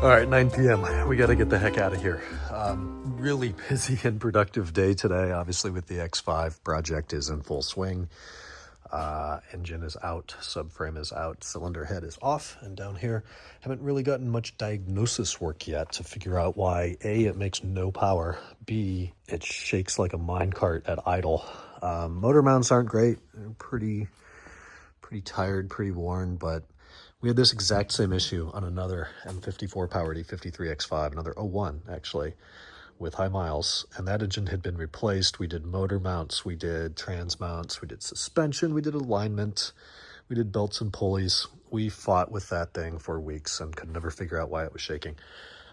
All right, 9 p.m. We got to get the heck out of here. Really busy and productive day today. Obviously, with the X5 project is in full swing. Engine is out, subframe is out, cylinder head is off, and down here, haven't really gotten much diagnosis work yet to figure out why A, it makes no power, B, it shakes like a minecart at idle. Motor mounts aren't great. They're pretty tired, pretty worn, but we had this exact same issue on another M54 powered E53 X5, another 01 actually, with high miles, and that engine had been replaced. We did motor mounts, we did trans mounts, we did suspension, we did alignment, we did belts and pulleys. We fought with that thing for weeks and could never figure out why it was shaking.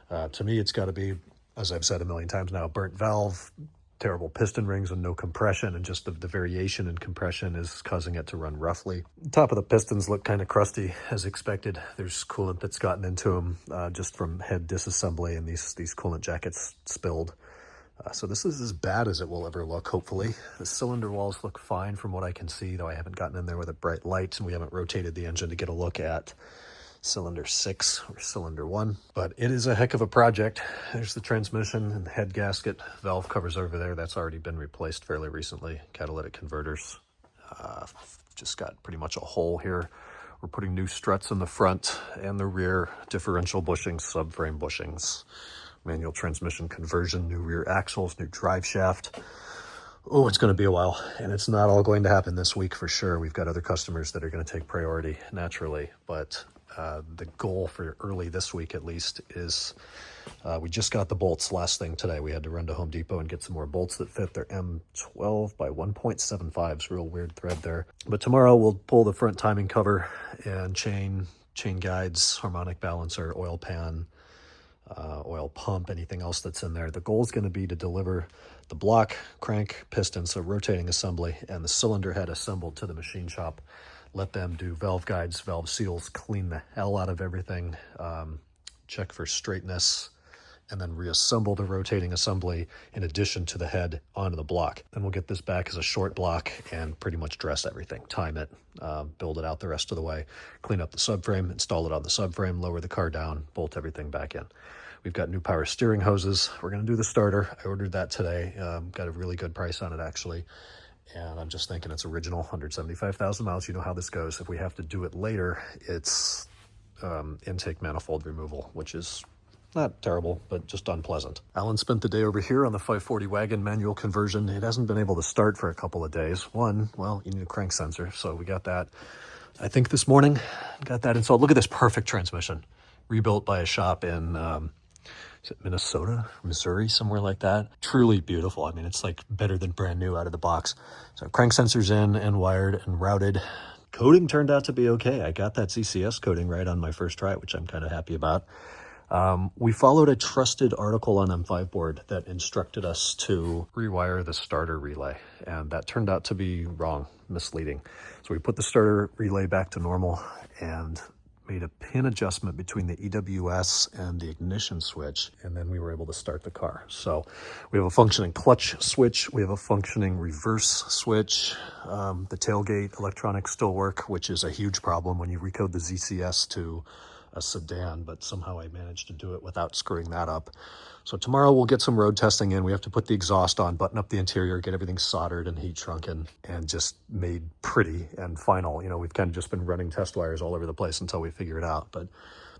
To me, it's got to be, as I've said a million times now, burnt valve, terrible piston rings and no compression, and just the variation in compression is causing it to run roughly. Top of the pistons look kind of crusty as expected. There's coolant that's gotten into them just from head disassembly, and these coolant jackets spilled. So this is as bad as it will ever look, hopefully. The cylinder walls look fine from what I can see, though I haven't gotten in there with a bright light, and we haven't rotated the engine to get a look at cylinder 6 or cylinder 1, but it is a heck of a project. There's the transmission and the head gasket, valve covers over there. That's already been replaced fairly recently. Catalytic converters. Just got pretty much a hole here. We're putting new struts in the front and the rear, differential bushings, subframe bushings, manual transmission conversion, new rear axles, new drive shaft. Oh, it's going to be a while, and it's not all going to happen this week for sure. We've got other customers that are going to take priority naturally, but the goal for early this week at least is we just got the bolts last thing today. We had to run to Home Depot and get some more bolts that fit. Their M12 by 1.75s, real weird thread there. But tomorrow we'll pull the front timing cover and chain guides, harmonic balancer, oil pan, oil pump, anything else that's in there. The goal is going to be to deliver the block, crank, piston, so rotating assembly, and the cylinder head assembled to the machine shop. Let them do valve guides, valve seals, clean the hell out of everything, check for straightness, and then reassemble the rotating assembly in addition to the head onto the block. Then we'll get this back as a short block and pretty much dress everything, time it, build it out the rest of the way, clean up the subframe, install it on the subframe, lower the car down, bolt everything back in. We've got new power steering hoses. We're going to do the starter. I ordered that today. Got a really good price on it, actually. And I'm just thinking it's original, 175,000 miles. You know how this goes. If we have to do it later, it's intake manifold removal, which is not terrible, but just unpleasant. Alan spent the day over here on the 540 wagon manual conversion. It hasn't been able to start for a couple of days. One, well, you need a crank sensor, so we got that. I think this morning, got that installed. Look at this perfect transmission, rebuilt by a shop in is it Minnesota, Missouri, somewhere like that. Truly beautiful. I mean, it's like better than brand new out of the box. So crank sensors in and wired and routed. Coding turned out to be okay. I got that CCS coding right on my first try, which I'm kind of happy about. We followed a trusted article on M5 board that instructed us to rewire the starter relay, and that turned out to be wrong, misleading. So we put the starter relay back to normal and made a pin adjustment between the EWS and the ignition switch, and then we were able to start the car. So we have a functioning clutch switch, we have a functioning reverse switch, the tailgate electronics still work, which is a huge problem when you recode the ZCS to a sedan, but somehow I managed to do it without screwing that up. So tomorrow we'll get some road testing in. We have to put the exhaust on, button up the interior, get everything soldered and heat shrunken and just made pretty and final. You know, we've kind of just been running test wires all over the place until we figure it out. But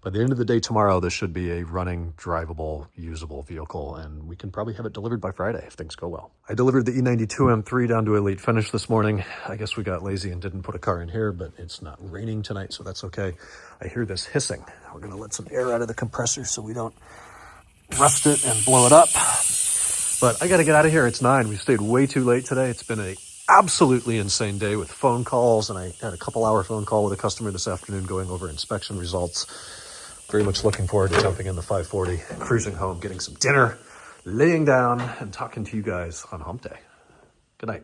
by the end of the day tomorrow, this should be a running, drivable, usable vehicle, and we can probably have it delivered by Friday if things go well. I delivered the E92 M3 down to Elite Finish this morning. I guess we got lazy and didn't put a car in here, but it's not raining tonight, so that's okay. I hear this hissing. We're gonna let some air out of the compressor so we don't rust it and blow it up. But I gotta get out of here. It's 9. We stayed way too late today. It's been a absolutely insane day with phone calls, and I had a couple-hour phone call with a customer this afternoon going over inspection results. Very much looking forward to jumping in the 540, cruising home, getting some dinner, laying down, and talking to you guys on hump day. Good night.